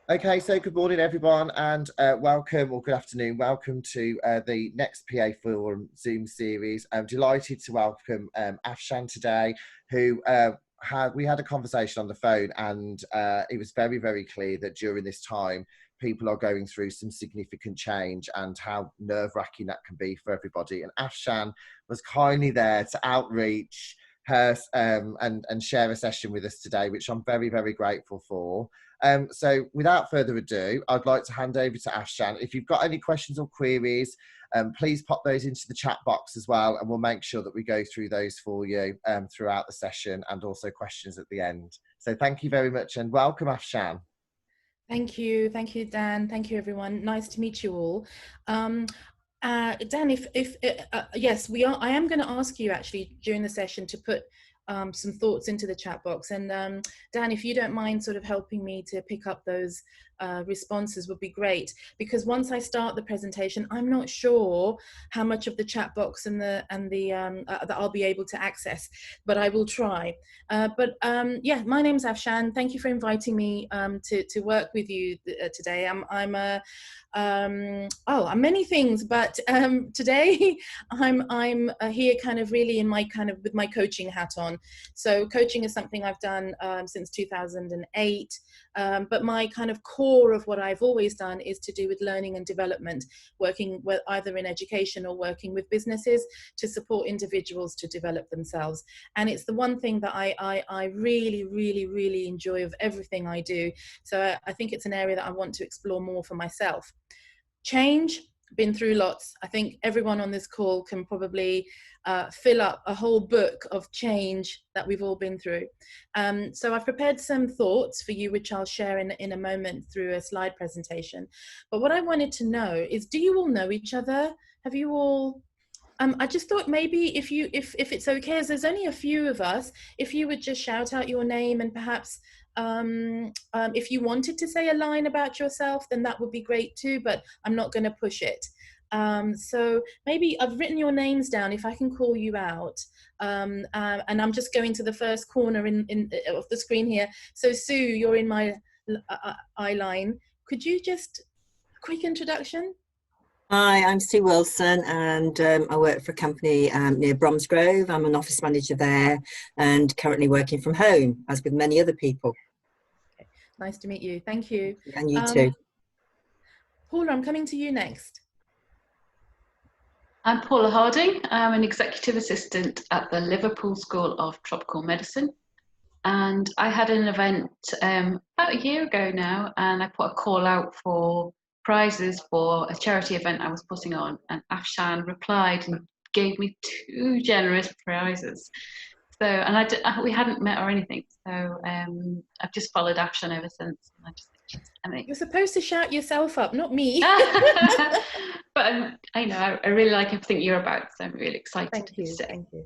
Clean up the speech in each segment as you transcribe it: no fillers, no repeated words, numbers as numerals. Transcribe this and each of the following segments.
Okay, so good morning, everyone, and welcome, or good afternoon. Welcome to the next PA Forum Zoom series. I'm delighted to welcome Afshan today, who we had a conversation on the phone, and it was very, very clear that during this time, people are going through some significant change and how nerve-wracking that can be for everybody. And Afshan was kindly there to outreach her and share a session with us today, which I'm very, very grateful for. So without further ado, I'd like to hand over to Afshan. If you've got any questions or queries, please pop those into the chat box as well, and we'll make sure that we go through those for you throughout the session, and also questions at the end. So thank you very much, and welcome, Afshan. Thank you, Dan. Thank you, everyone. Nice to meet you all. Dan, yes, I am going to ask you actually during the session to put some thoughts into the chat box. And Dan, if you don't mind sort of helping me to pick up those responses would be great, because once I start the presentation, I'm not sure how much of the chat box and that I'll be able to access, but I will try. Yeah, my name's Afshan. Thank you for inviting me to work with you today. I'm many things, but today I'm here kind of really in my with my coaching hat on. So coaching is something I've done since 2008, but my kind of core of what I've always done is to do with learning and development, working with either in education or working with businesses to support individuals to develop themselves. And it's the one thing that I really, really, really enjoy of everything I do. So I think it's an area that I want to explore more for myself. Change, been through lots. I think everyone on this call can probably fill up a whole book of change that we've all been through. So I've prepared some thoughts for you, which I'll share in a moment through a slide presentation. But what I wanted to know is, do you all know each other? Have you all... I just thought maybe if it's okay, as there's only a few of us, if you would just shout out your name, and perhaps if you wanted to say a line about yourself, then that would be great too, but I'm not going to push it. So maybe I've written your names down, if I can call you out. And I'm just going to the first corner of the screen here. So Sue, you're in my eye line. Could you just, a quick introduction? Hi, I'm Sue Wilson, and I work for a company near Bromsgrove. I'm an office manager there and currently working from home, as with many other people. Okay. Nice to meet you. Thank you. And you too. Paula, I'm coming to you next. I'm Paula Harding. I'm an executive assistant at the Liverpool School of Tropical Medicine. And I had an event about a year ago now, and I put a call out for prizes for a charity event I was putting on, and Afshan replied and gave me 2 generous prizes. So, and we hadn't met or anything, so I've just followed Afshan ever since. And I just think she's amazing. You're supposed to shout yourself up, not me. But I know I really like everything you're about, so I'm really excited. Thank you. Thank you.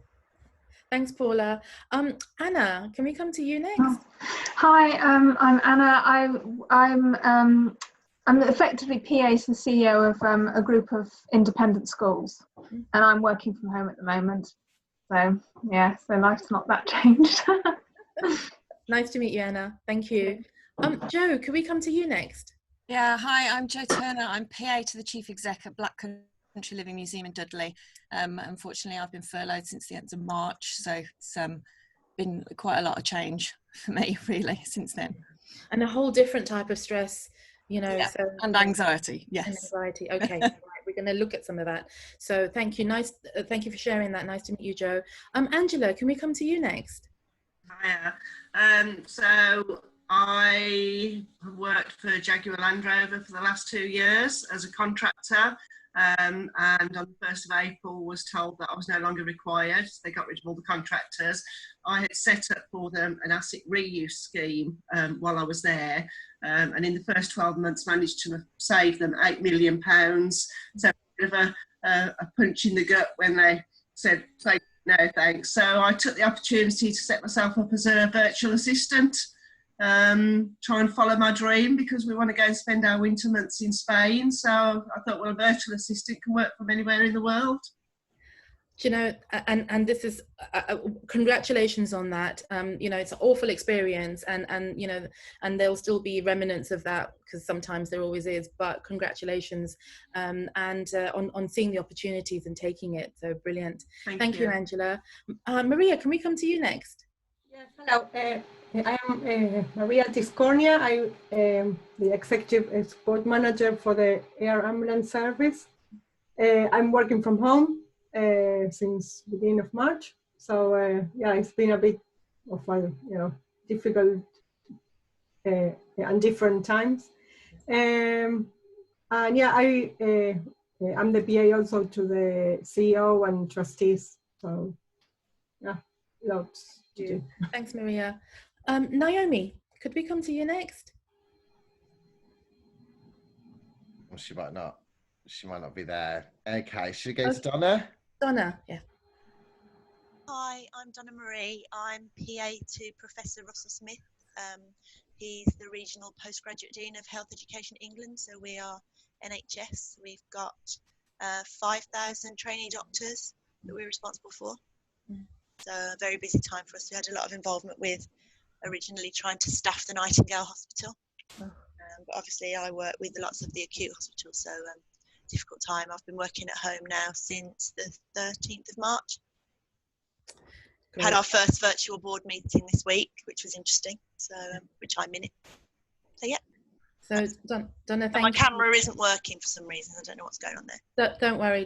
Thanks, Paula. Anna, can we come to you next? Oh. Hi, I'm Anna. I'm effectively PA to the CEO of a group of independent schools, and I'm working from home at the moment. So yeah, so life's not that changed. Nice to meet you, Anna. Thank you. Jo, can we come to you next? Yeah, hi, I'm Jo Turner. I'm PA to the Chief Exec at Black Country Living Museum in Dudley. Unfortunately, I've been furloughed since the end of March, so it's been quite a lot of change for me, really, since then. And a whole different type of stress. You know, yeah. So, and anxiety, yes. And anxiety, okay. Right. We're going to look at some of that. So thank you, thank you for sharing that. Nice to meet you, Jo. Angela, can we come to you next? Hiya. So I worked for Jaguar Land Rover for the last 2 years as a contractor, and on the 1st of April was told that I was no longer required. So they got rid of all the contractors. I had set up for them an asset reuse scheme while I was there, and in the first 12 months managed to save them £8 million. So a bit of a punch in the gut when they said no thanks. So I took the opportunity to set myself up as a virtual assistant, try and follow my dream, because we want to go and spend our winter months in Spain. So I thought, well, a virtual assistant can work from anywhere in the world. you know, and this is congratulations on that. You know, it's an awful experience, and you know, and there'll still be remnants of that, because sometimes there always is, but congratulations, and on seeing the opportunities and taking it. So brilliant. Thank you, Angela. Maria, can we come to you next? Yes, hello. I am Maria Tiscornia. I am the Executive Support Manager for the Air Ambulance Service. I'm working from home since beginning of March. So yeah, it's been a bit of a difficult and different times. And yeah, I'm the PA also to the CEO and trustees. So yeah, lots to do. Thanks, Maria. Naomi, could we come to you next? Well, she might not. She might not be there. Okay, should we go to Donna? Donna, yeah. Hi, I'm Donna Marie. I'm PA to Professor Russell Smith. He's the Regional Postgraduate Dean of Health Education England, so we are NHS. We've got 5,000 trainee doctors that we're responsible for. So a very busy time for us. We had a lot of involvement with originally trying to staff the Nightingale Hospital. But obviously I work with lots of the acute hospitals, so difficult time. I've been working at home now since the 13th of March. Great. Had our first virtual board meeting this week, which was interesting, so which I'm in it. So yeah. So Donna, thank my camera isn't working for some reason. I don't know what's going on there. Don't worry.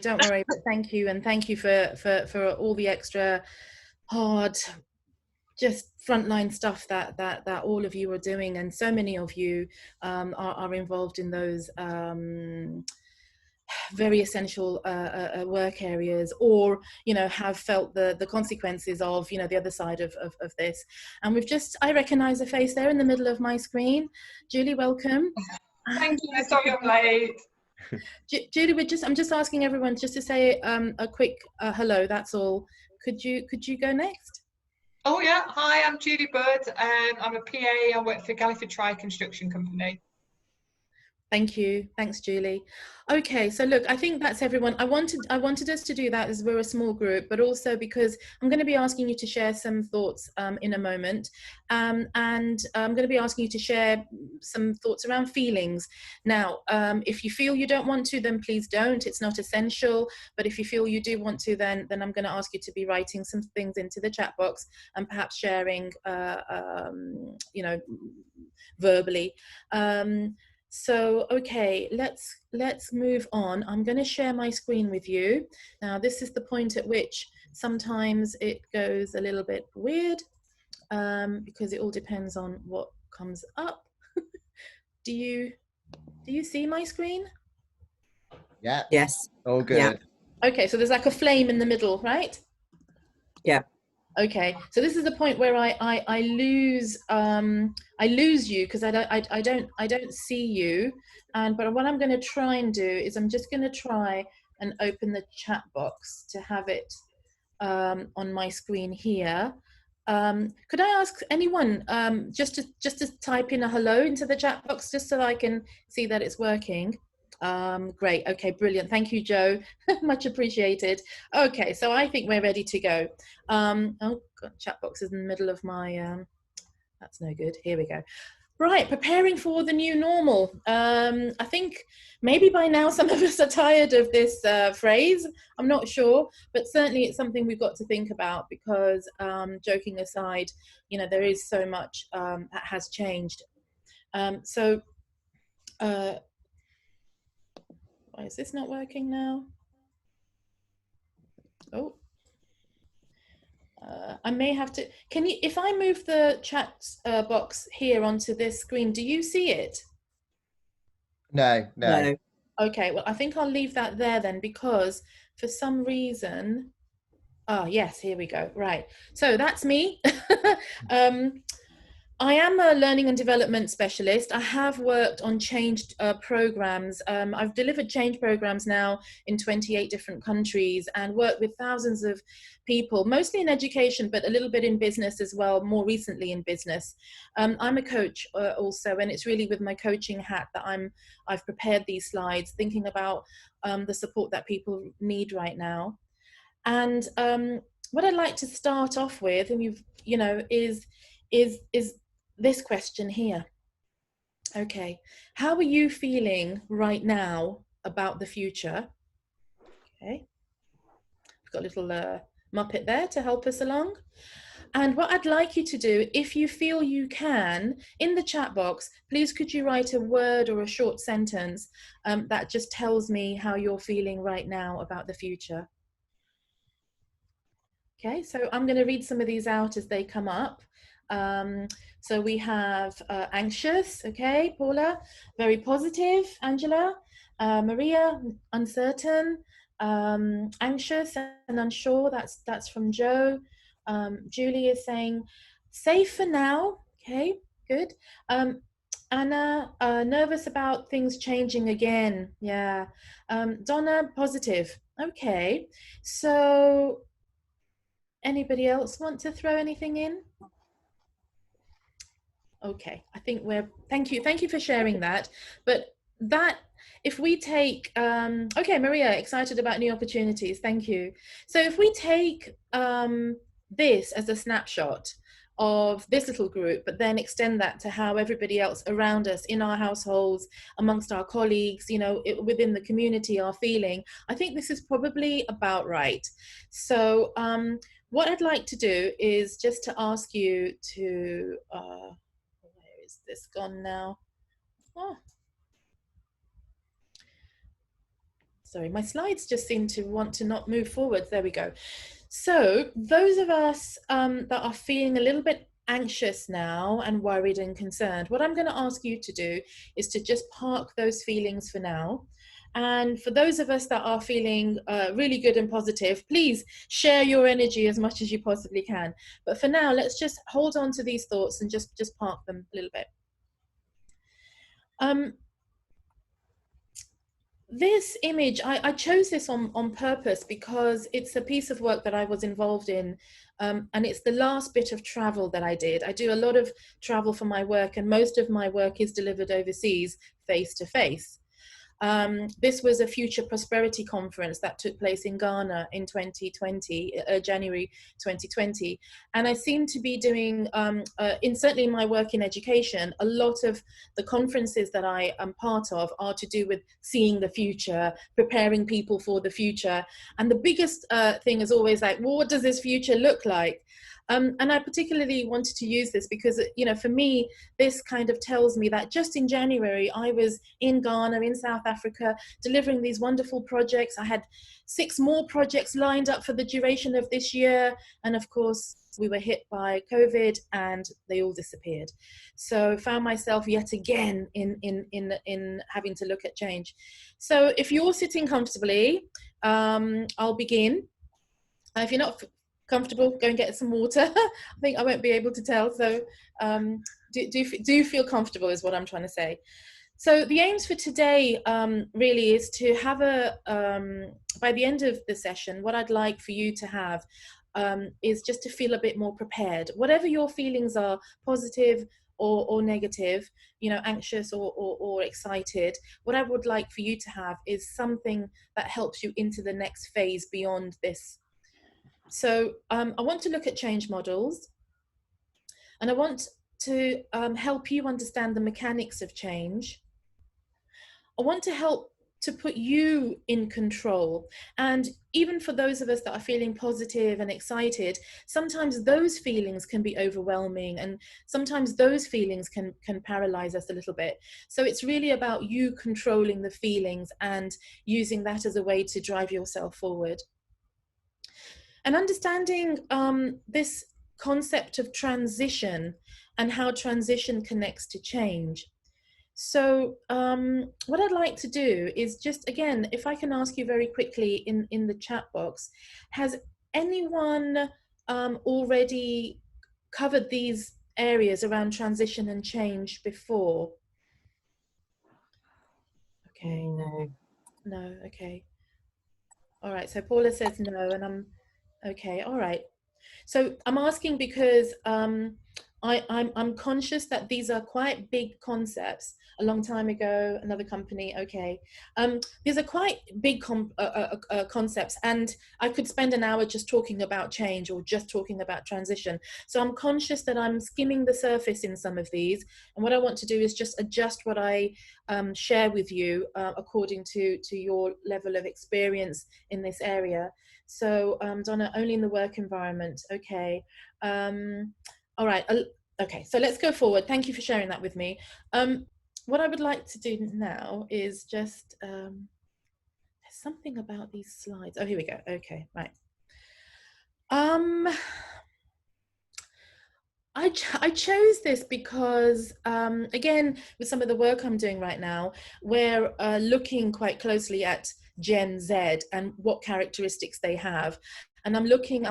But thank you, and thank you for all the extra hard, just frontline stuff that all of you are doing, and so many of you are involved in those very essential work areas, or have felt the consequences of the other side of this. And I recognize a face there in the middle of my screen. Julie, welcome. Thank you. Sorry I'm late. Julie, I'm just asking everyone just to say a quick hello. That's all. Could you go next? Oh yeah. Hi, I'm Julie Bird. I'm a PA. I work for Galliford Try Construction Company. Thank you. Thanks, Julie. Okay, so look, I think that's everyone. I wanted us to do that as we're a small group, but also because I'm going to be asking you to share some thoughts in a moment, and I'm going to be asking you to share some thoughts around feelings. Now, if you feel you don't want to, then please don't. It's not essential. But if you feel you do want to, then I'm going to ask you to be writing some things into the chat box and perhaps sharing, verbally. So, okay, let's move on. I'm going to share my screen with you. Now, this is the point at which sometimes it goes a little bit weird because it all depends on what comes up. Do you see my screen? Yeah. Yes. All good. Yeah. Okay, so there's like a flame in the middle, right? Yeah. Okay, so this is the point where I lose you because I don't see you, but what I'm going to try and do is I'm just going to try and open the chat box to have it on my screen here. Could I ask anyone just to type in a hello into the chat box just so I can see that it's working? Great. Okay, brilliant. Thank you, Joe. Much appreciated. Okay, so I think we're ready to go. Oh, God, chat box is in the middle of my, that's no good. Here we go. Right, preparing for the new normal. I think maybe by now some of us are tired of this phrase. I'm not sure, but certainly it's something we've got to think about because, joking aside, there is so much that has changed. Why is this not working now? Oh, I may have to, can you, if I move the chat box here onto this screen, do you see it? No. Okay, well, I think I'll leave that there then because for some reason, yes, here we go. Right, so that's me. I am a learning and development specialist. I have worked on change programs. I've delivered change programs now in 28 different countries and worked with thousands of people, mostly in education, but a little bit in business as well, more recently in business. I'm a coach also, and it's really with my coaching hat that I've prepared these slides, thinking about the support that people need right now. And what I'd like to start off with, and is this question here. Okay, how are you feeling right now about the future? Okay, we've got a little Muppet there to help us along. And what I'd like you to do, if you feel you can, in the chat box, please could you write a word or a short sentence that just tells me how you're feeling right now about the future. Okay, so I'm going to read some of these out as they come up. So we have anxious, okay, Paula, very positive, Angela, Maria, uncertain, anxious and unsure, that's from Joe. Julie is saying safe for now, okay, good. Anna, nervous about things changing again, yeah. Donna, positive, okay. So anybody else want to throw anything in? Okay, I think thank you for sharing that. But that, if we take, okay, Maria, excited about new opportunities, thank you. So if we take this as a snapshot of this little group, but then extend that to how everybody else around us in our households, amongst our colleagues, within the community are feeling, I think this is probably about right. So what I'd like to do is just to ask you to, where is this gone now? Oh, sorry, my slides just seem to want to not move forward. There we go. So those of us that are feeling a little bit anxious now and worried and concerned, what I'm going to ask you to do is to just park those feelings for now. And for those of us that are feeling really good and positive, please share your energy as much as you possibly can. But for now, let's just hold on to these thoughts and just park them a little bit. This image, I chose this on purpose because it's a piece of work that I was involved in, and it's the last bit of travel that I did. I do a lot of travel for my work, and most of my work is delivered overseas, face to face. This was a Future Prosperity Conference that took place in Ghana in 2020, January 2020. And I seem to be doing, certainly in my work in education, a lot of the conferences that I am part of are to do with seeing the future, preparing people for the future. And the biggest thing is always like, well, what does this future look like? And I particularly wanted to use this because, for me, this kind of tells me that just in January, I was in Ghana, in South Africa, delivering these wonderful projects. I had 6 more projects lined up for the duration of this year. And of course, we were hit by COVID and they all disappeared. So found myself yet again in having to look at change. So if you're sitting comfortably, I'll begin. If you're not comfortable, go and get some water. I think I won't be able to tell. So do feel comfortable is what I'm trying to say. So the aims for today really is to have by the end of the session, what I'd like for you to have is just to feel a bit more prepared. Whatever your feelings are, positive or negative, anxious or excited, what I would like for you to have is something that helps you into the next phase beyond this. So I want to look at change models, and I want to help you understand the mechanics of change. I want to help to put you in control. And even for those of us that are feeling positive and excited, sometimes those feelings can be overwhelming, and sometimes those feelings can paralyze us a little bit. So it's really about you controlling the feelings and using that as a way to drive yourself forward. And understanding this concept of transition and how transition connects to change. So what I'd like to do is just, again, if I can ask you very quickly in the chat box, has anyone already covered these areas around transition and change before? Okay. No, okay. All right, so Paula says no, and I'm okay, all right. So I'm asking because I'm conscious that these are quite big concepts. A long time ago, another company, okay. These are quite big concepts, and I could spend an hour just talking about change or just talking about transition. So I'm conscious that I'm skimming the surface in some of these, and what I want to do is just adjust what I share with you according to your level of experience in this area. So Donna, only in the work environment, okay. All right, okay, so let's go forward. Thank you for sharing that with me. What I would like to do now is just, there's something about these slides. Oh, here we go, okay, right. I chose this because, again, with some of the work I'm doing right now, we're looking quite closely at Gen Z and what characteristics they have. And I'm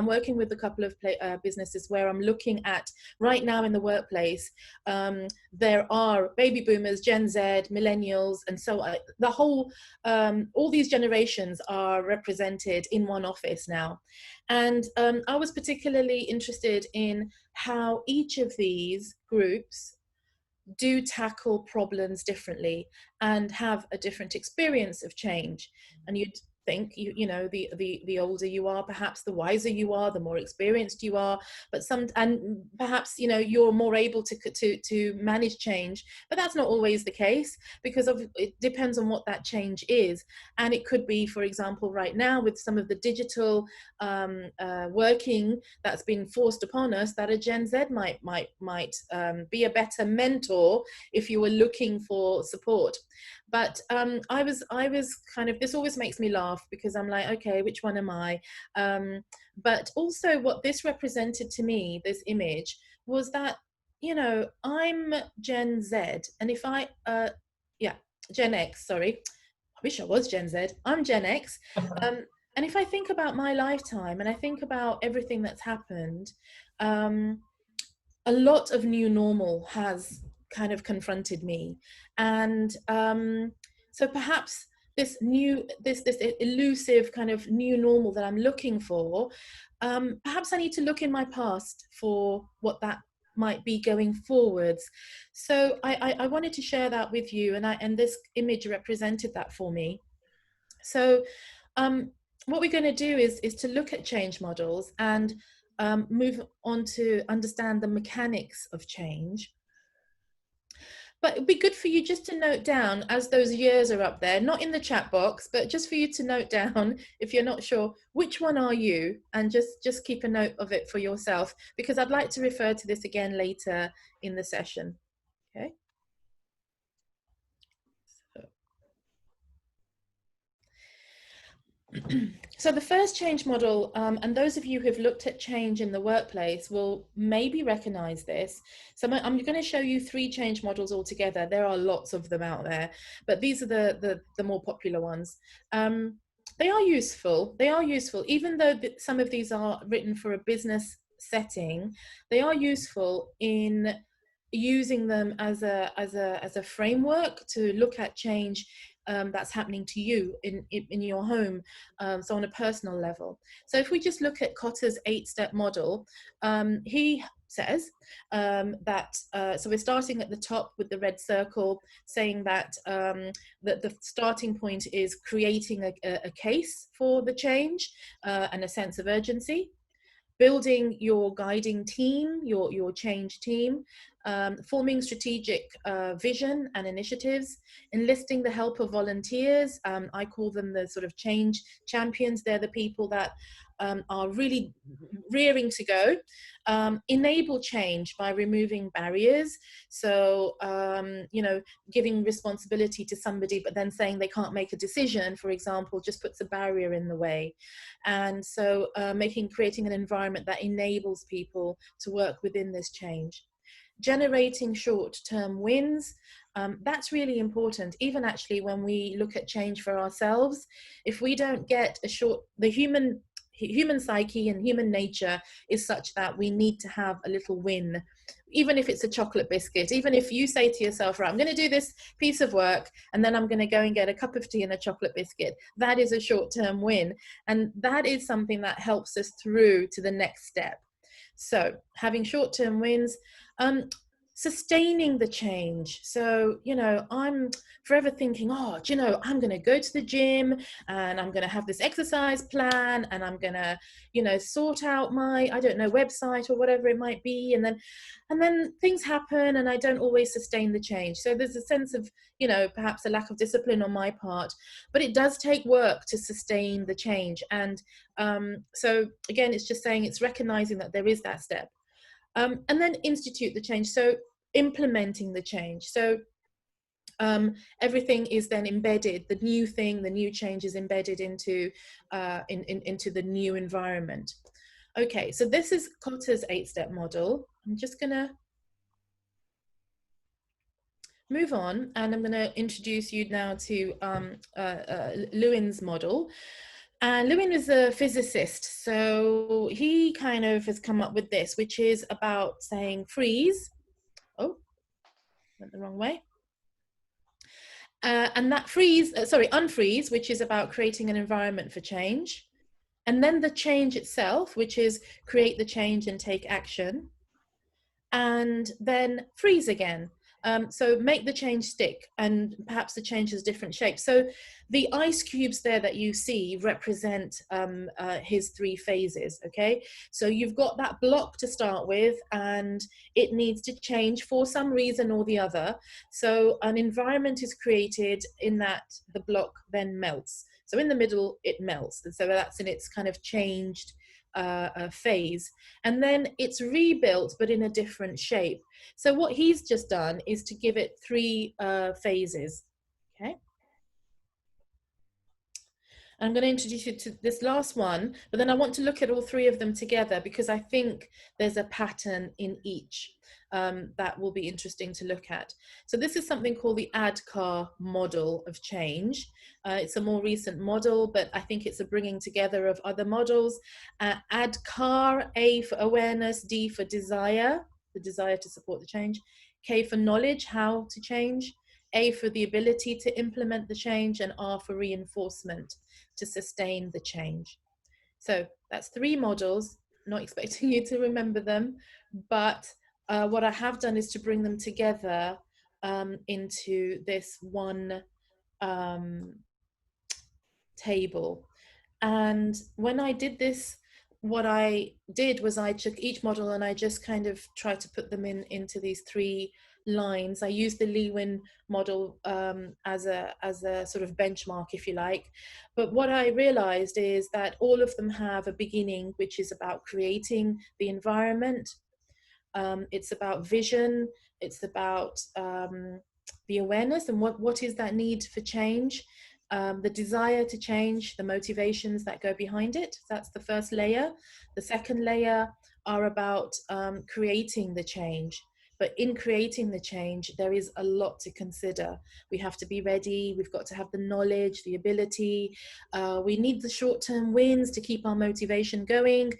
working with a couple of businesses where I'm looking at, right now in the workplace, there are baby boomers, Gen Z, millennials, and so on. The whole, all these generations are represented in one office now. And I was particularly interested in how each of these groups do tackle problems differently and have a different experience of change. And you'd think, you know, the older you are, perhaps the wiser you are, the more experienced you are, but and perhaps, you know, you're more able to manage change, but that's not always the case, because it depends on what that change is. And it could be, for example, right now with some of the digital working that's been forced upon us, that a Gen Z might be a better mentor if you were looking for support. But I was kind of, this always makes me laugh, because I'm like, okay, which one am I? But also what this represented to me, this image, was that, you know, I'm Gen Z, and if I, Gen X, sorry. I wish I was Gen Z. I'm Gen X. And if I think about my lifetime and I think about everything that's happened, a lot of new normal has kind of confronted me. And so perhaps this elusive kind of new normal that I'm looking for, perhaps I need to look in my past for what that might be going forwards. So I wanted to share that with you, and this image represented that for me. So what we're going to do is to look at change models and move on to understand the mechanics of change. But it'd be good for you just to note down, as those years are up there, not in the chat box, but just for you to note down, if you're not sure, which one are you, and just keep a note of it for yourself, because I'd like to refer to this again later in the session. Okay. So the first change model, and those of you who have looked at change in the workplace will maybe recognize this. So I'm going to show you 3 change models altogether. There are lots of them out there, but these are the more popular ones. They are useful. They are useful, even though some of these are written for a business setting. They are useful in using them as a framework to look at change that's happening to you in your home, so on a personal level. So if we just look at Kotter's 8-step model, he says that, so we're starting at the top with the red circle, saying that that the starting point is creating a case for the change and a sense of urgency, building your guiding team, your change team, forming strategic vision and initiatives, enlisting the help of volunteers. I call them the sort of change champions. They're the people that are really rearing to go. Enable change by removing barriers. So, you know, giving responsibility to somebody, but then saying they can't make a decision, for example, just puts a barrier in the way. And so creating an environment that enables people to work within this change. Generating short-term wins, that's really important. Even actually when we look at change for ourselves, if we don't get the human psyche and human nature is such that we need to have a little win, even if it's a chocolate biscuit. Even if you say to yourself, right, I'm going to do this piece of work and then I'm going to go and get a cup of tea and a chocolate biscuit, that is a short-term win, and that is something that helps us through to the next step. So having short-term wins, Sustaining the change. So, you know, I'm forever thinking, oh, do you know, I'm going to go to the gym and I'm going to have this exercise plan and I'm going to, you know, sort out my, I don't know, website or whatever it might be. And then things happen and I don't always sustain the change. So there's a sense of, you know, perhaps a lack of discipline on my part, but it does take work to sustain the change. And so again, it's just saying, it's recognizing that there is that step. And then institute the change, so implementing the change. So everything is then embedded, the new thing, the new change is embedded into, into the new environment. Okay, so this is Kotter's 8-step model. I'm just gonna move on and I'm gonna introduce you now to Lewin's model. And Lewin is a physicist, so he kind of has come up with this, which is about saying freeze. Oh, went the wrong way. And that unfreeze, which is about creating an environment for change. And then the change itself, which is create the change and take action. And then freeze again. So make the change stick, and perhaps the change has different shapes. So the ice cubes there that you see represent his 3 phases, okay? So you've got that block to start with, and it needs to change for some reason or the other. So an environment is created in that the block then melts. So in the middle, it melts. And so that's in its kind of changed phase, and then it's rebuilt but in a different shape. So what he's just done is to give it 3 phases. Okay, I'm going to introduce you to this last one, but then I want to look at all 3 of them together because I think there's a pattern in each that will be interesting to look at. So this is something called the Addcar model of change. It's a more recent model, but I think it's a bringing together of other models. Addcar, A for awareness, D for desire, the desire to support the change, K for knowledge, how to change, A for the ability to implement the change, and R for reinforcement, to sustain the change. So that's 3 models, not expecting you to remember them, but what I have done is to bring them together into this one table. And when I did this, what I did was I took each model and I just kind of tried to put them into these 3 lines. I used the Lewin model as a sort of benchmark, if you like. But what I realized is that all of them have a beginning, which is about creating the environment. It's about vision. It's about the awareness and what is that need for change. The desire to change, the motivations that go behind it. That's the first layer. The second layer are about creating the change. But in creating the change, there is a lot to consider. We have to be ready. We've got to have the knowledge, the ability. We need the short-term wins to keep our motivation going.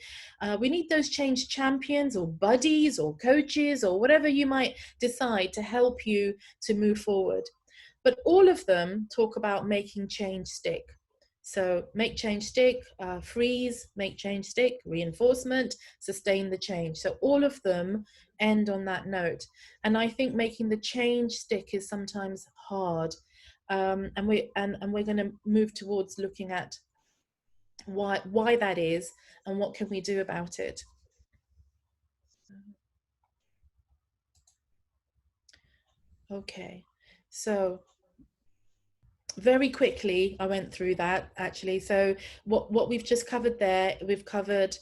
We need those change champions or buddies or coaches or whatever you might decide to help you to move forward. But all of them talk about making change stick. So make change stick, freeze, make change stick, reinforcement, sustain the change. So all of them end on that note. And I think making the change stick is sometimes hard. And we're going to move towards looking at why that is and what can we do about it. Okay, so very quickly, I went through that actually. So what we've just covered there, we've covered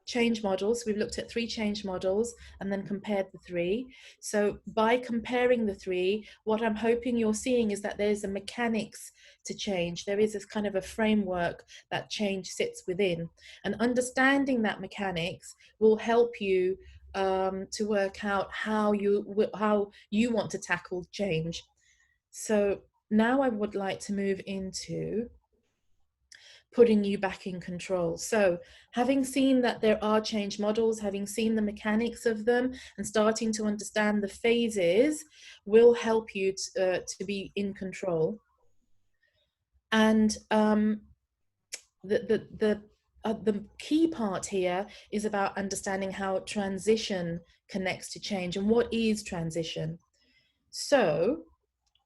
change models. We've looked at 3 change models and then compared the 3. So by comparing the 3, what I'm hoping you're seeing is that there's a mechanics to change. There is this kind of a framework that change sits within, and understanding that mechanics will help you to work out how you want to tackle change. So now I would like to move into putting you back in control. So having seen that there are change models, having seen the mechanics of them, and starting to understand the phases will help you to be in control. And the key part here is about understanding how transition connects to change, and what is transition. So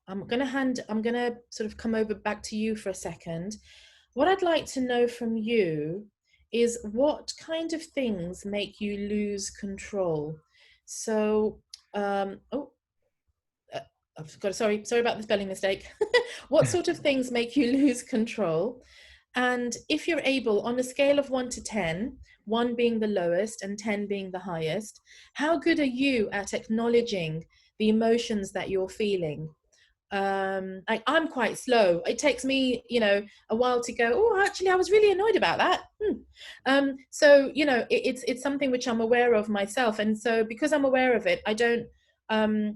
I'm gonna sort of come over back to you for a second. What I'd like to know from you is what kind of things make you lose control. So, I've got, sorry about the spelling mistake. What sort of things make you lose control? And if you're able, on a scale of 1 to 10, 1 being the lowest and 10 being the highest, how good are you at acknowledging the emotions that you're feeling? I'm quite slow. It takes me, a while to go, oh, actually, I was really annoyed about that. So, it's something which I'm aware of myself. And so because I'm aware of it, I don't, I'm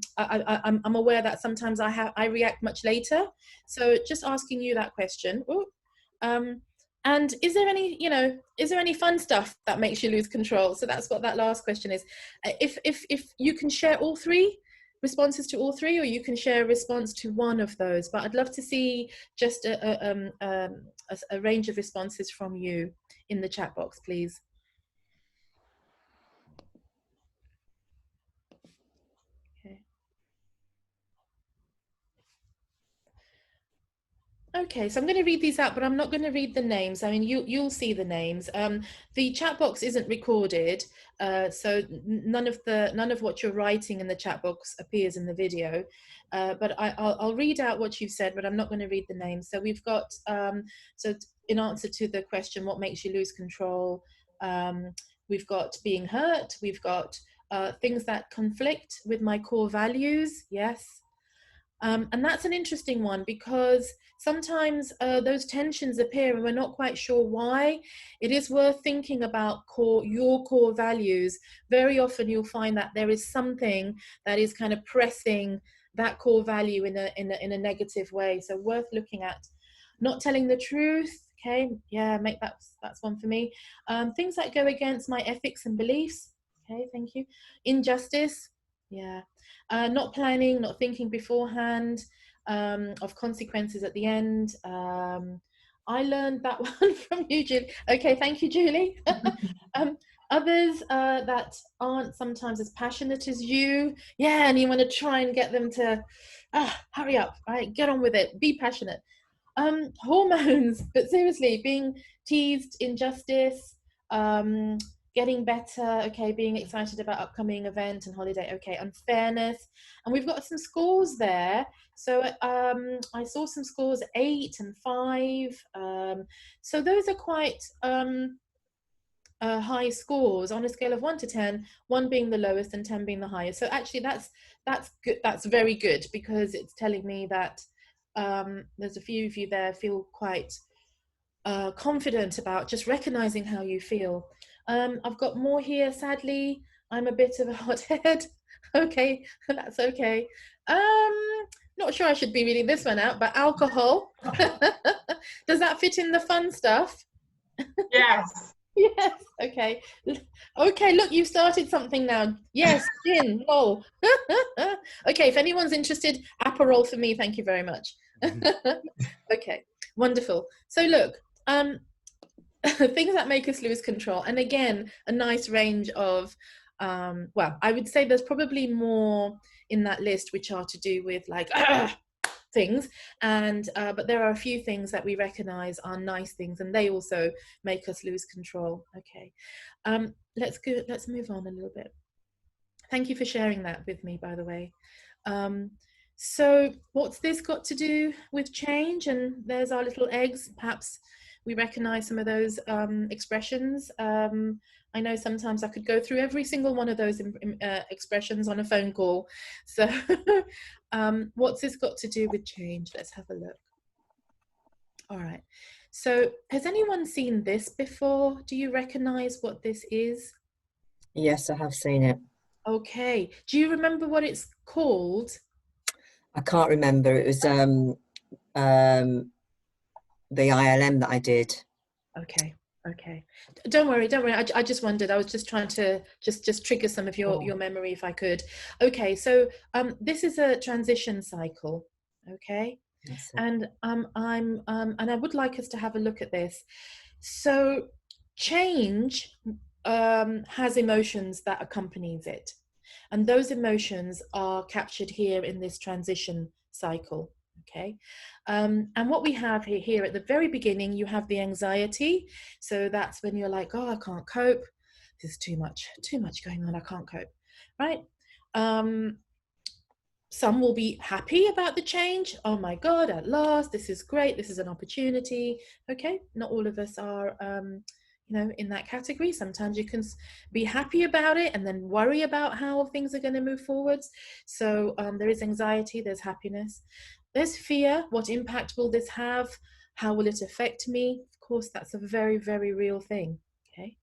aware that sometimes I react much later. So just asking you that question. Ooh, and is there any fun stuff that makes you lose control? So that's what that last question is. If you can share all three responses to all three, or you can share a response to one of those, but I'd love to see just a range of responses from you in the chat box, please. Okay, so I'm going to read these out, but I'm not going to read the names. I mean, you'll see the names. The chat box isn't recorded, so none of what you're writing in the chat box appears in the video. But I'll read out what you've said, but I'm not going to read the names. So we've got, so in answer to the question, what makes you lose control? We've got being hurt. We've got things that conflict with my core values. Yes. And that's an interesting one, because sometimes those tensions appear and we're not quite sure why. It is worth thinking about your core values. Very often you'll find that there is something that is kind of pressing that core value in a negative way. So worth looking at. Not telling the truth. Okay, yeah, that's one for me. Things that go against my ethics and beliefs. Okay, thank you. Injustice. Yeah. Not planning, not thinking beforehand, of consequences at the end. I learned that one from you, Julie. Okay, thank you, Julie. Others that aren't sometimes as passionate as you. Yeah, and you want to try and get them to hurry up, right? Get on with it. Be passionate. Hormones, but seriously, being teased, injustice, getting better, okay, being excited about upcoming event and holiday, okay, unfairness. And we've got some scores there. So I saw some scores 8 and 5. So those are quite high scores on a scale of 1 to 10, 1 being the lowest and 10 being the highest. So actually that's good. That's very good, because it's telling me that there's a few of you there feel quite confident about just recognizing how you feel. I've got more here. Sadly, I'm a bit of a hothead. Okay, that's okay. Not sure I should be reading this one out, but alcohol. Does that fit in the fun stuff? Yes. Yes. Okay. Okay. Look, you've started something now. Yes. Gin. Lol. Okay. If anyone's interested, Aperol for me. Thank you very much. Okay. Wonderful. So look, things that make us lose control, and again, a nice range of, well, I would say there's probably more in that list which are to do with like things, and but there are a few things that we recognize are nice things, and they also make us lose control. Okay, let's move on a little bit. Thank you for sharing that with me, by the way. So what's this got to do with change? And there's our little eggs. Perhaps we recognize some of those expressions. I know sometimes I could go through every single one of those expressions on a phone call. So what's this got to do with change? Let's have a look. All right. So has anyone seen this before? Do you recognize what this is? Yes, I have seen it. Okay. Do you remember what it's called? I can't remember. It was the ILM that I did. Okay. Okay. Don't worry. I just wondered. I was just trying to just trigger some of your memory if I could. Okay. So this is a transition cycle. Okay. Yes, and and I would like us to have a look at this. So change has emotions that accompanies it. And those emotions are captured here in this transition cycle. Okay, and what we have here at the very beginning, you have the anxiety. So that's when you're like, oh, I can't cope. There's too much going on. I can't cope, right? Some will be happy about the change. Oh my God, at last, this is great. This is an opportunity. Okay, not all of us are, you know, in that category. Sometimes you can be happy about it and then worry about how things are going to move forwards. So there is anxiety, there's happiness. There's fear. What impact will this have? How will it affect me? Of course, that's a very, very real thing. Okay.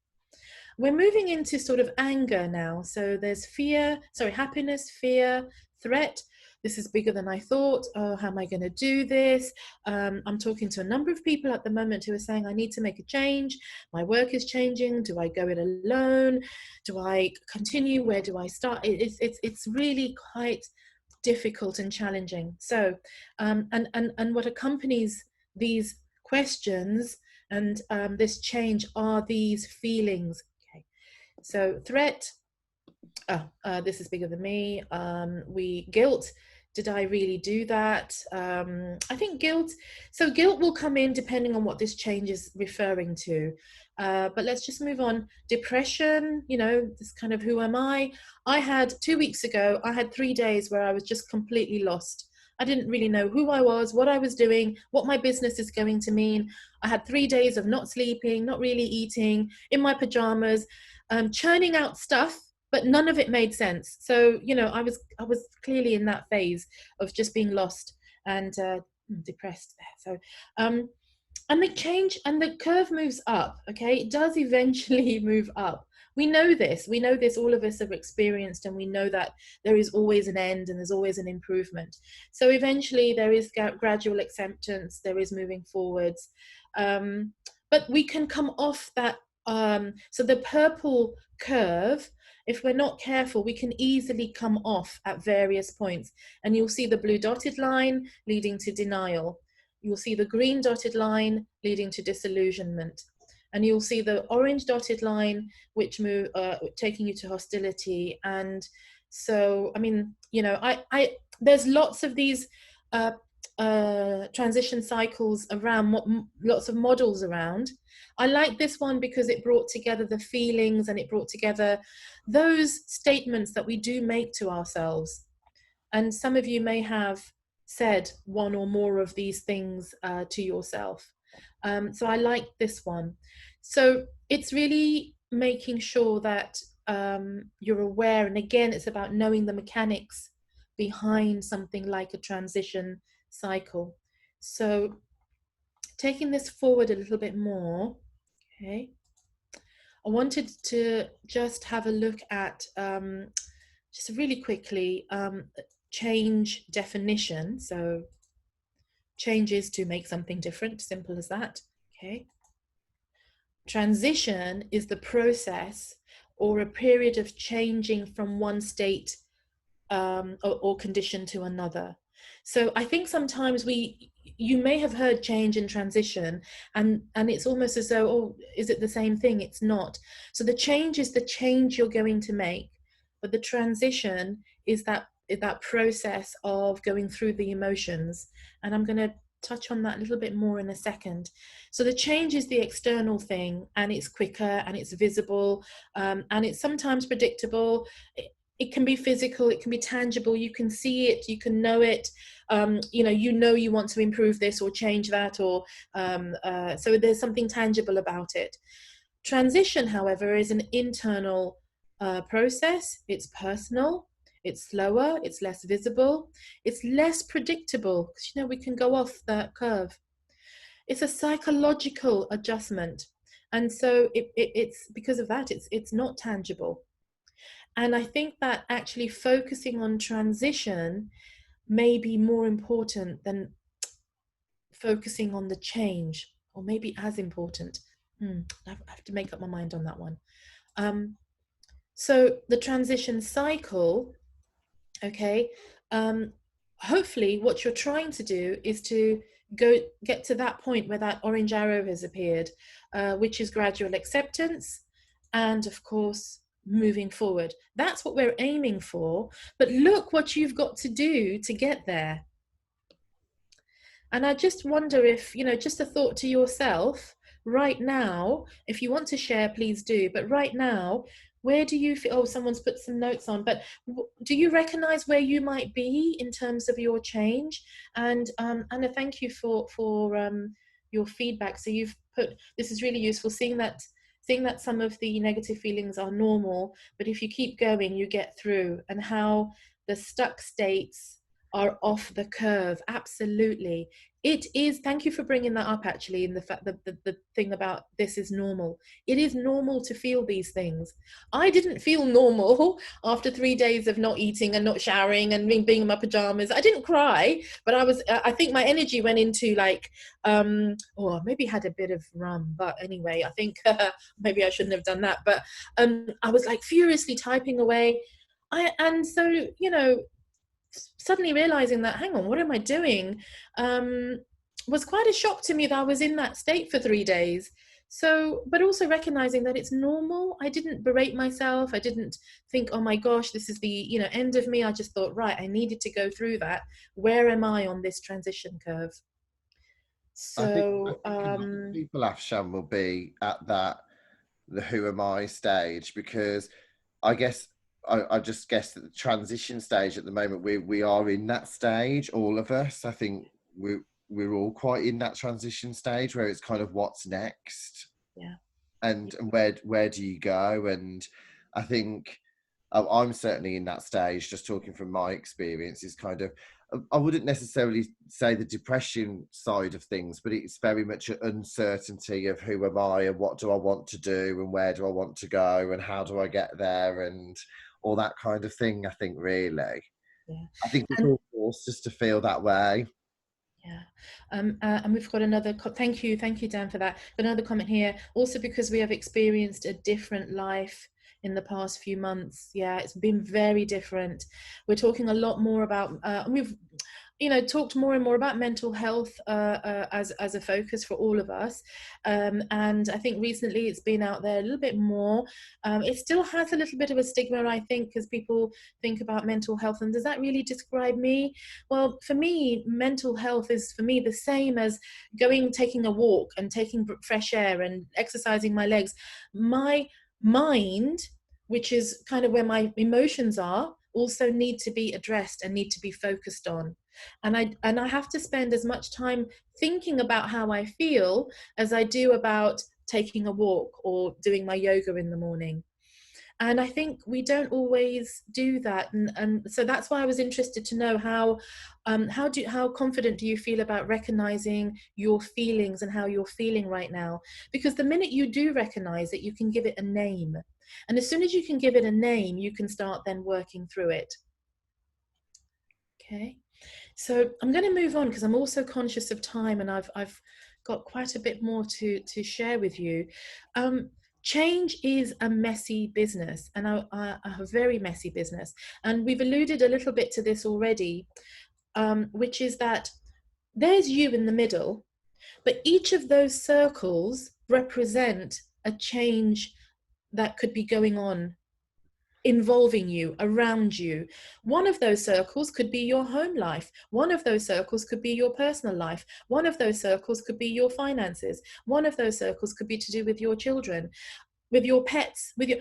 We're moving into sort of anger now. So there's happiness, fear, threat. This is bigger than I thought. Oh, how am I going to do this? I'm talking to a number of people at the moment who are saying, I need to make a change. My work is changing. Do I go it alone? Do I continue? Where do I start? It's really quite difficult and challenging. So, and what accompanies these questions and this change are these feelings. Okay, so threat. This is bigger than me. Guilt. Did I really do that? I think guilt. So guilt will come in depending on what this change is referring to. But let's just move on. Depression, you know, this kind of who am I? I had 2 weeks ago, I had 3 days where I was just completely lost. I didn't really know who I was, what I was doing, what my business is going to mean. I had 3 days of not sleeping, not really eating, in my pajamas, churning out stuff, but none of it made sense. So, you know, I was clearly in that phase of just being lost and depressed there. So, and the change and the curve moves up. Okay, it does eventually move up. We know this. All of us have experienced, and we know that there is always an end and there's always an improvement. So eventually there is gradual acceptance. There is moving forwards, but we can come off that. So the purple curve, if we're not careful, we can easily come off at various points. And you'll see the blue dotted line leading to denial. You'll see the green dotted line leading to disillusionment. And you'll see the orange dotted line, which taking you to hostility. And so, I mean, you know, there's lots of these transition cycles around, lots of models around. I like this one because it brought together the feelings and it brought together those statements that we do make to ourselves. And some of you may have said one or more of these things to yourself. So I like this one. So it's really making sure that you're aware. And again, it's about knowing the mechanics behind something like a transition cycle. So taking this forward a little bit more, okay, I wanted to just have a look at, just really quickly, change definition. So change is to make something different, simple as that, okay. Transition is the process or a period of changing from one state or condition to another. So I think sometimes you may have heard change and transition, and it's almost as though, oh, is it the same thing? It's not. So the change is the change you're going to make, but the transition is that process of going through the emotions. And I'm going to touch on that a little bit more in a second. So the change is the external thing, and it's quicker and it's visible, and it's sometimes predictable. It can be physical, it can be tangible, you can see it, you can know it, you want to improve this or change that, or so there's something tangible about it. Transition, however, is an internal process. It's personal, it's slower, it's less visible, it's less predictable, because we can go off that curve. It's a psychological adjustment, and so it's because of that, it's not tangible. And I think that actually focusing on transition may be more important than focusing on the change, or maybe as important. I have to make up my mind on that one. So the transition cycle, okay, hopefully what you're trying to do is to get to that point where that orange arrow has appeared, which is gradual acceptance, and of course moving forward. That's what we're aiming for. But look what you've got to do to get there. And I just wonder if, you know, just a thought to yourself right now, if you want to share, please do. But right now, where do you feel, oh, someone's put some notes on, but do you recognize where you might be in terms of your change? And Anna, thank you for your feedback. So you've put, this is really useful, seeing that some of the negative feelings are normal, but if you keep going, you get through, and how the stuck states are off the curve. Absolutely. It is. Thank you for bringing that up, actually, in the fact that the thing about this is normal. It is normal to feel these things. I didn't feel normal after 3 days of not eating and not showering and being in my pajamas. I didn't cry, but I think my energy went into like, or maybe had a bit of rum, but anyway, I think maybe I shouldn't have done that. But I was like furiously typing away. And so, you know, suddenly realizing that, hang on, what am I doing? Was quite a shock to me that I was in that state for 3 days. So, but also recognizing that it's normal. I didn't berate myself. I didn't think, oh my gosh, this is the, you know, end of me. I just thought, right, I needed to go through that. Where am I on this transition curve? So, I think a lot of people, Afshan, will be at that, the who am I stage, because I guess I just guess that the transition stage at the moment, we are in that stage, all of us. I think we're all quite in that transition stage where it's kind of what's next, yeah, and where do you go? And I think I'm certainly in that stage. Just talking from my experience, is kind of, I wouldn't necessarily say the depression side of things, but it's very much an uncertainty of who am I and what do I want to do and where do I want to go and how do I get there and all that kind of thing. I think really, yeah. I think it's all forced just to feel that way. Yeah, and we've got another, thank you Dan for that. Another comment here, also because we have experienced a different life in the past few months. Yeah, it's been very different. We're talking a lot more about, we've, you know, talked more and more about mental health as a focus for all of us. And I think recently it's been out there a little bit more. It still has a little bit of a stigma, I think, because people think about mental health. And does that really describe me? Well, for me, mental health is for me the same as taking a walk and taking fresh air and exercising my legs. My mind, which is kind of where my emotions are, also need to be addressed and need to be focused on. And I have to spend as much time thinking about how I feel as I do about taking a walk or doing my yoga in the morning. And I think we don't always do that, and so that's why I was interested to know how confident do you feel about recognizing your feelings and how you're feeling right now? Because the minute you do recognize it, you can give it a name, and as soon as you can give it a name, you can start then working through it. Okay, so I'm going to move on because I'm also conscious of time, and I've got quite a bit more to share with you. Change is a messy business, and a very messy business. And we've alluded a little bit to this already, which is that there's you in the middle, but each of those circles represent a change that could be going on, involving you, around you. One of those circles could be your home life. One of those circles could be your personal life. One of those circles could be your finances. One of those circles could be to do with your children, with your pets, with your...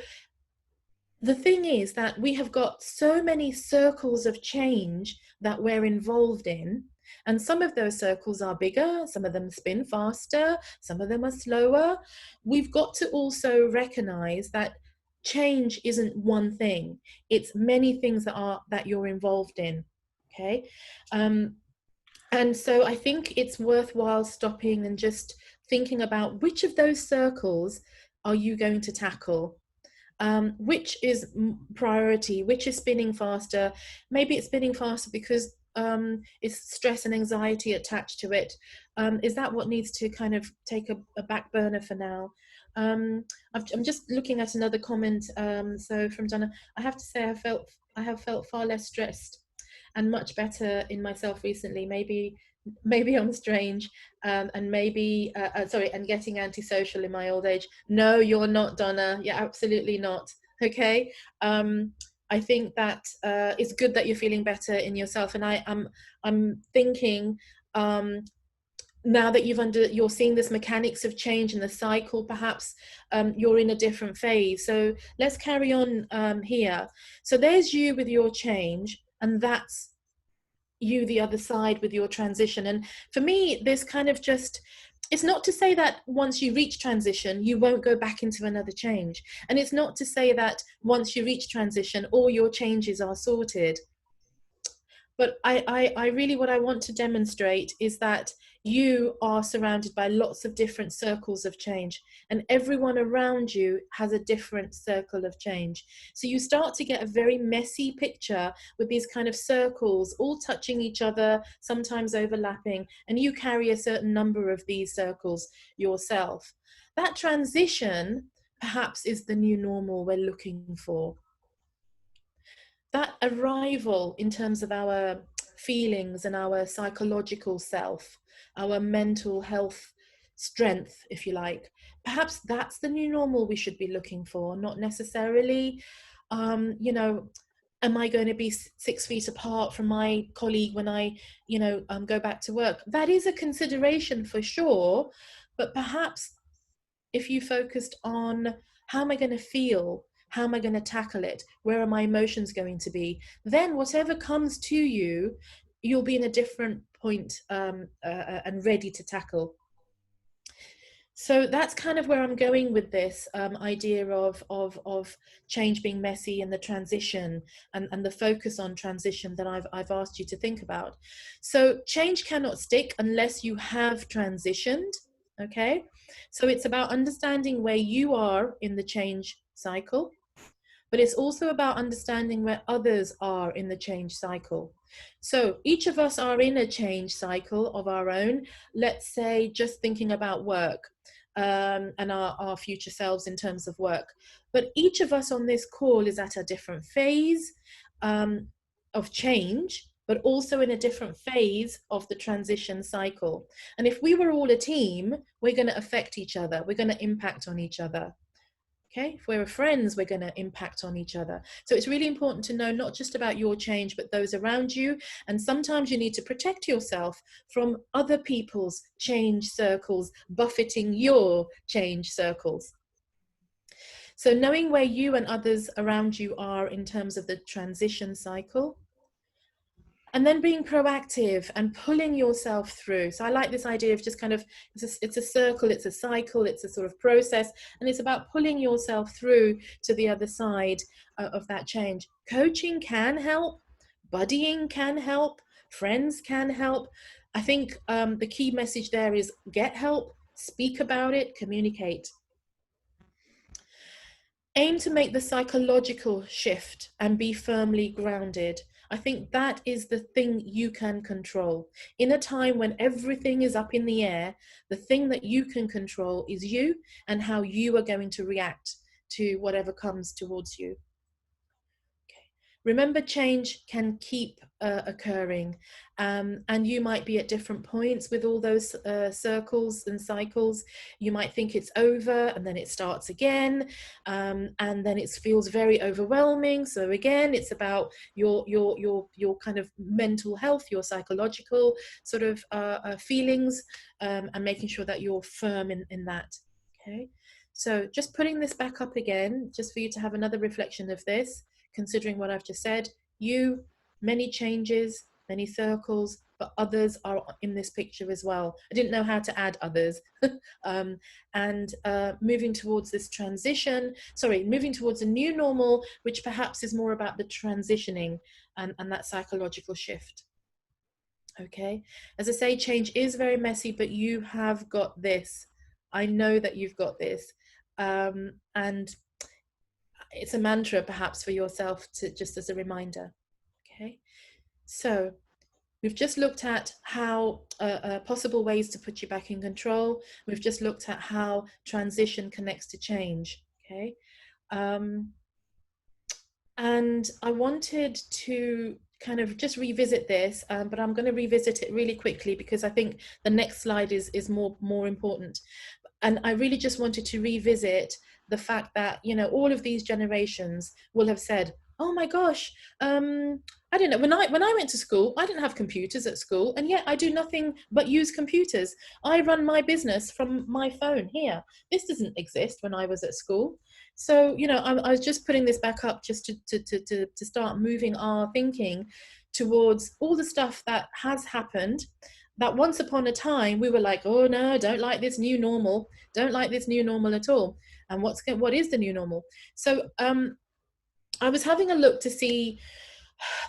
The thing is that we have got so many circles of change that we're involved in, and some of those circles are bigger, some of them spin faster, some of them are slower. We've got to also recognize that change isn't one thing, it's many things that you're involved in. Okay, and so I think it's worthwhile stopping and just thinking about which of those circles are you going to tackle. Which is priority, which is spinning faster. Maybe it's spinning faster because it's stress and anxiety attached to it. Is that what needs to kind of take a back burner for now? I'm just looking at another comment. So from Donna, I have to say I have felt far less stressed and much better in myself recently. Maybe I'm strange, and maybe and getting antisocial in my old age. No, you're not, Donna. You're absolutely not. Okay. I think that it's good that you're feeling better in yourself, and I'm thinking, now that you're seeing this mechanics of change in the cycle, perhaps you're in a different phase. So let's carry on here. So there's you with your change, and that's you the other side with your transition. And for me, this kind of just, it's not to say that once you reach transition you won't go back into another change, and it's not to say that once you reach transition all your changes are sorted. But I really, what I want to demonstrate is that you are surrounded by lots of different circles of change, and everyone around you has a different circle of change. So you start to get a very messy picture with these kind of circles all touching each other, sometimes overlapping, and you carry a certain number of these circles yourself. That transition perhaps is the new normal we're looking for. That arrival in terms of our feelings and our psychological self, our mental health strength, if you like, perhaps that's the new normal we should be looking for, not necessarily, you know, am I going to be 6 feet apart from my colleague when I, go back to work? That is a consideration for sure, but perhaps if you focused on how am I going to feel, how am I going to tackle it, where are my emotions going to be, then whatever comes to you, you'll be in a different point and ready to tackle. So that's kind of where I'm going with this idea of change being messy and the transition and the focus on transition that I've asked you to think about. So change cannot stick unless you have transitioned. Okay, so it's about understanding where you are in the change cycle, but it's also about understanding where others are in the change cycle. So each of us are in a change cycle of our own. Let's say just thinking about work and our future selves in terms of work. But each of us on this call is at a different phase of change, but also in a different phase of the transition cycle. And if we were all a team, we're going to affect each other. We're going to impact on each other. Okay, if we're friends, we're going to impact on each other. So it's really important to know not just about your change, but those around you. And sometimes you need to protect yourself from other people's change circles, buffeting your change circles. So knowing where you and others around you are in terms of the transition cycle, and then being proactive and pulling yourself through. So I like this idea of just kind of, it's a circle, it's a cycle, it's a sort of process, and it's about pulling yourself through to the other side of that change. Coaching can help, buddying can help, friends can help. I think the key message there is get help, speak about it, communicate. Aim to make the psychological shift and be firmly grounded. I think that is the thing you can control. In a time when everything is up in the air, the thing that you can control is you and how you are going to react to whatever comes towards you. Remember, change can keep occurring, and you might be at different points with all those circles and cycles. You might think it's over and then it starts again, and then it feels very overwhelming. So again, it's about your kind of mental health, your psychological sort of feelings, and making sure that you're firm in that. Okay, so just putting this back up again, just for you to have another reflection of this. Considering what I've just said, you, many changes, many circles, but others are in this picture as well. I didn't know how to add others. And moving towards this transition, moving towards a new normal, which perhaps is more about the transitioning and that psychological shift. Okay, as I say, change is very messy, but you have got this. I know that you've got this. And it's a mantra perhaps for yourself to just as a reminder. Okay, so we've just looked at how possible ways to put you back in control. We've just looked at how transition connects to change. Okay, and I wanted to kind of just revisit this, but I'm going to revisit it really quickly because I think the next slide is more important. And I really just wanted to revisit the fact that, you know, all of these generations will have said, oh my gosh, I don't know, when I went to school, I didn't have computers at school, and yet I do nothing but use computers. I run my business from my phone here. This doesn't exist when I was at school. So, you know, I was just putting this back up just to start moving our thinking towards all the stuff that has happened, that once upon a time we were like, oh no, don't like this new normal, don't like this new normal at all. And what is the new normal? So I was having a look to see,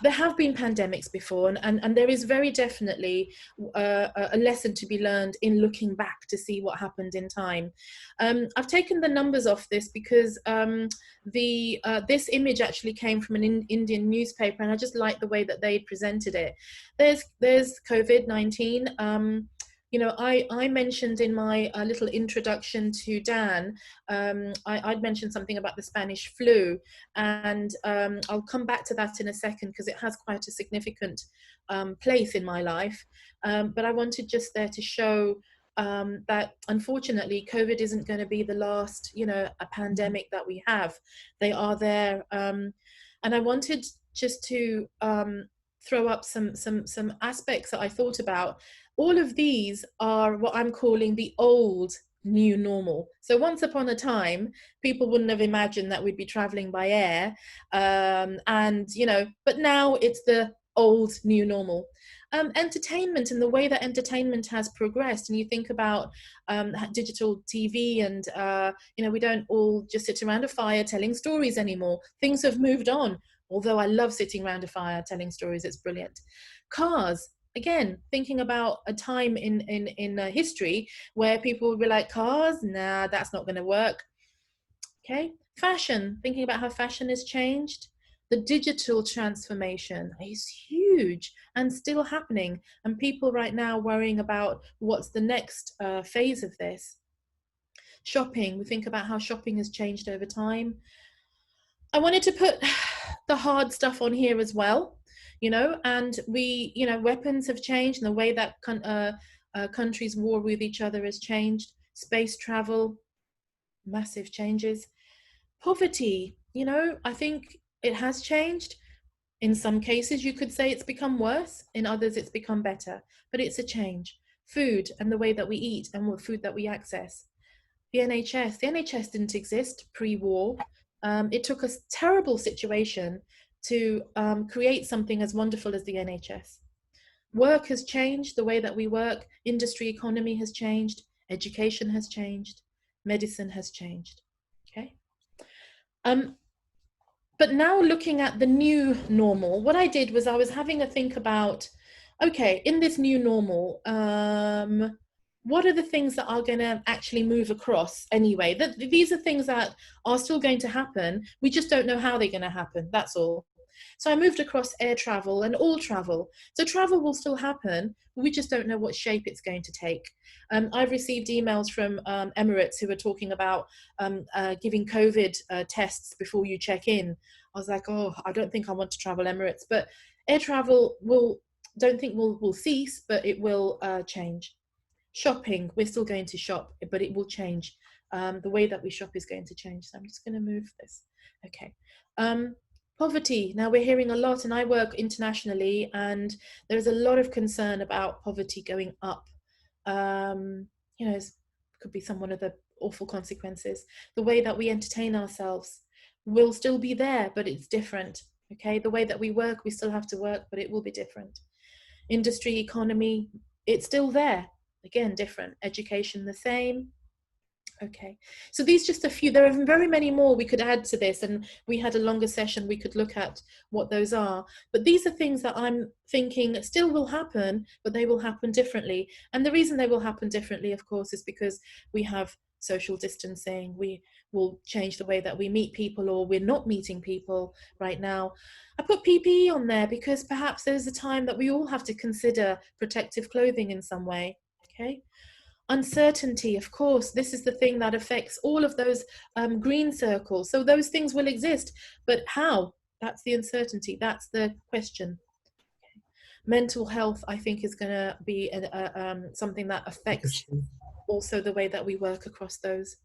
there have been pandemics before, and there is very definitely a lesson to be learned in looking back to see what happened in time. I've taken the numbers off this because this image actually came from an Indian newspaper, and I just like the way that they presented it. There's COVID-19. You know, I mentioned in my little introduction to Dan, I'd mentioned something about the Spanish flu, and I'll come back to that in a second because it has quite a significant place in my life. But I wanted just there to show that unfortunately COVID isn't going to be the last, you know, a pandemic that we have. They are there, and I wanted just to throw up some aspects that I thought about. All of these are what I'm calling the old new normal. So once upon a time, people wouldn't have imagined that we'd be traveling by air, and you know, but now it's the old new normal. Entertainment and the way that entertainment has progressed, and you think about digital TV, and you know, we don't all just sit around a fire telling stories anymore. Things have moved on, although I love sitting around a fire telling stories. It's brilliant. Cars, again, thinking about a time in history where people would be like, cars, nah, that's not going to work. Okay. Fashion, thinking about how fashion has changed. The digital transformation is huge and still happening, and people right now worrying about what's the next phase of this. Shopping, we think about how shopping has changed over time. I wanted to put the hard stuff on here as well, you know, and we, you know, weapons have changed, and the way that countries war with each other has changed. Space travel, massive changes. Poverty, you know, I think it has changed. In some cases, you could say it's become worse. In others, it's become better, but it's a change. Food and the way that we eat and what food that we access. The NHS didn't exist pre-war. It took a terrible situation to create something as wonderful as the NHS. Work has changed, the way that we work. Industry, economy has changed. Education has changed. Medicine has changed. Okay. But now looking at the new normal, what I did was I was having a think about, okay, in this new normal, what are the things that are going to actually move across anyway? These are things that are still going to happen. We just don't know how they're going to happen. That's all. So I moved across air travel and all travel. So travel will still happen. We just don't know what shape it's going to take. I've received emails from Emirates who are talking about giving COVID tests before you check in. I was like, oh, I don't think I want to travel Emirates. But air travel don't think will cease, but it will change. Shopping, we're still going to shop, but it will change. The way that we shop is going to change. So I'm just going to move this. Okay. Poverty, now we're hearing a lot, and I work internationally, and there's a lot of concern about poverty going up. You know, it could be one of the awful consequences. The way that we entertain ourselves will still be there, but it's different. Okay, the way that we work, we still have to work, but it will be different. Industry, economy, it's still there. Again, different. Education, the same. Okay, so these just a few. There are very many more we could add to this, and we had a longer session, we could look at what those are. But these are things that I'm thinking still will happen, but they will happen differently. And the reason they will happen differently, of course, is because we have social distancing. We will change the way that we meet people, or we're not meeting people right now. I put PPE on there because perhaps there's a time that we all have to consider protective clothing in some way. Okay. Uncertainty, of course, this is the thing that affects all of those green circles. So those things will exist, but how? That's the uncertainty. That's the question. Okay. Mental health, I think, is going to be something that affects also the way that we work across those.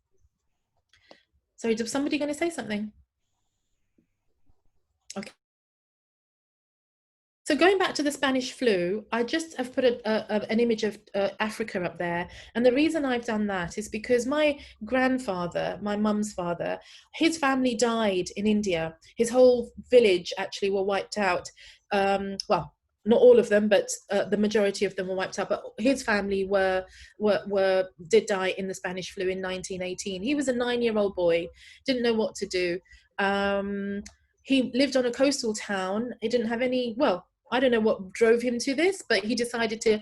Sorry, is somebody going to say something? Okay. So going back to the Spanish flu, I just have put an image of Africa up there. And the reason I've done that is because my grandfather, my mum's father, his family died in India. His whole village actually were wiped out. Well, not all of them, but the majority of them were wiped out. But his family did die in the Spanish flu in 1918. He was a 9-year-old boy, didn't know what to do. He lived on a coastal town. He didn't have any, well, I don't know what drove him to this, but he decided to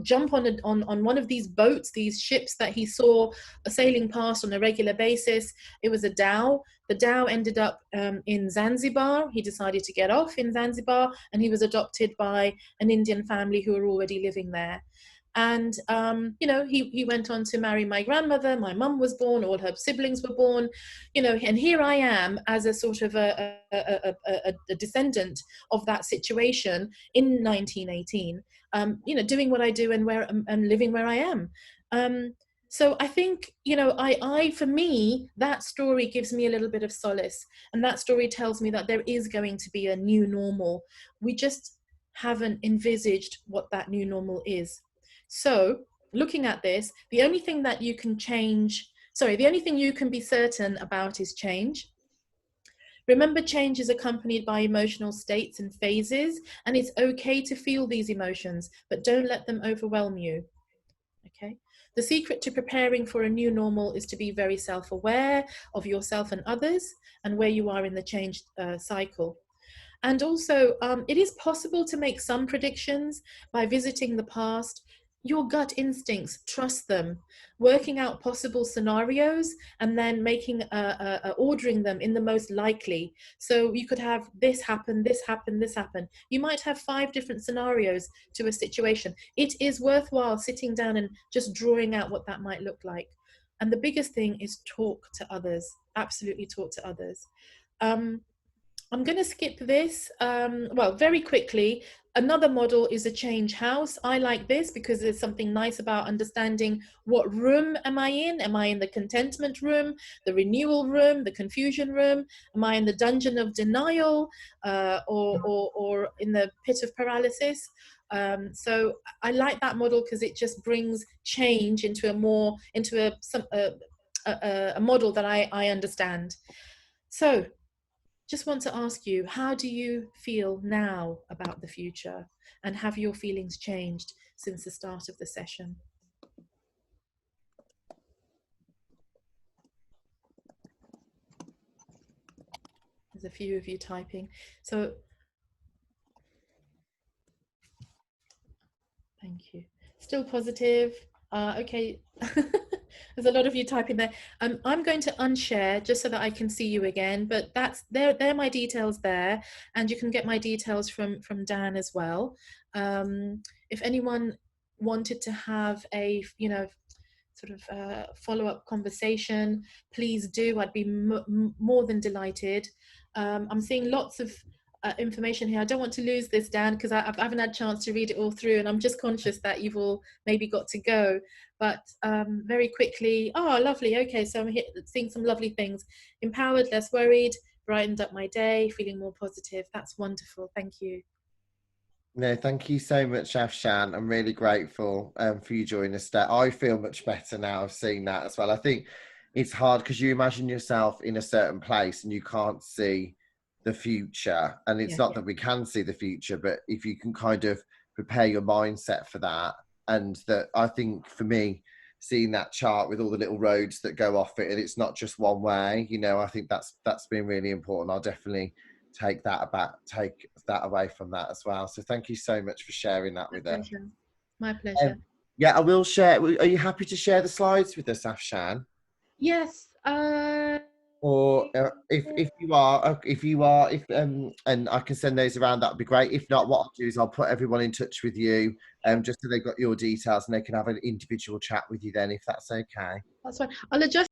jump on one of these boats, these ships that he saw sailing past on a regular basis. It was a dhow. The dhow ended up in Zanzibar. He decided to get off in Zanzibar, and he was adopted by an Indian family who were already living there. And, you know, he went on to marry my grandmother. My mum was born, all her siblings were born, you know, and here I am as a sort of a descendant of that situation in 1918, you know, doing what I do and living where I am. So I think, you know, for me, that story gives me a little bit of solace. And that story tells me that there is going to be a new normal. We just haven't envisaged what that new normal is. So looking at this, the only thing that you can the only thing you can be certain about is change. Remember, change is accompanied by emotional states and phases, and it's okay to feel these emotions, but don't let them overwhelm you. Okay. The secret to preparing for a new normal is to be very self-aware of yourself and others and where you are in the change cycle. And also, it is possible to make some predictions by visiting the past. Your gut instincts, trust them, working out possible scenarios and then ordering them in the most likely. So you could have this happen, this happen, this happen. You might have 5 different scenarios to a situation. It is worthwhile sitting down and just drawing out what that might look like. And the biggest thing is talk to others, absolutely talk to others. I'm going to skip this. Well, very quickly, another model is a change house. I like this because there's something nice about understanding what room am I in? Am I in the contentment room, the renewal room, the confusion room? Am I in the dungeon of denial or in the pit of paralysis? So I like that model because it just brings change into a model that I understand. So just want to ask you, how do you feel now about the future? And have your feelings changed since the start of the session? There's a few of you typing. So, thank you. Still positive. Okay. There's a lot of you typing there. I'm going to unshare just so that I can see you again, but they're my details there, and you can get my details from Dan as well. If anyone wanted to have a, you know, sort of follow-up conversation, please do. I'd be more than delighted. I'm seeing lots of information here. I don't want to lose this, Dan, because I haven't had a chance to read it all through, and I'm just conscious that you've all maybe got to go. But very quickly, oh, lovely. Okay, so I'm seeing some lovely things. Empowered, less worried, brightened up my day, feeling more positive. That's wonderful. Thank you. No, thank you so much, Afshan. I'm really grateful for you joining us today. I feel much better now. I've seen that as well. I think it's hard because you imagine yourself in a certain place and you can't see the future. And it's not that we can see the future, but if you can kind of prepare your mindset for that. And that, I think for me, seeing that chart with all the little roads that go off it, and it's not just one way, you know, I think that's been really important. I'll definitely take that away from that as well. So thank you so much for sharing that with us. My pleasure. Yeah, I will share. Are you happy to share the slides with us, Afshan? Yes. Or if you are, and I can send those around, that'd be great. If not, what I'll do is I'll put everyone in touch with you, just so they've got your details and they can have an individual chat with you then, if that's okay. That's fine. I'll adjust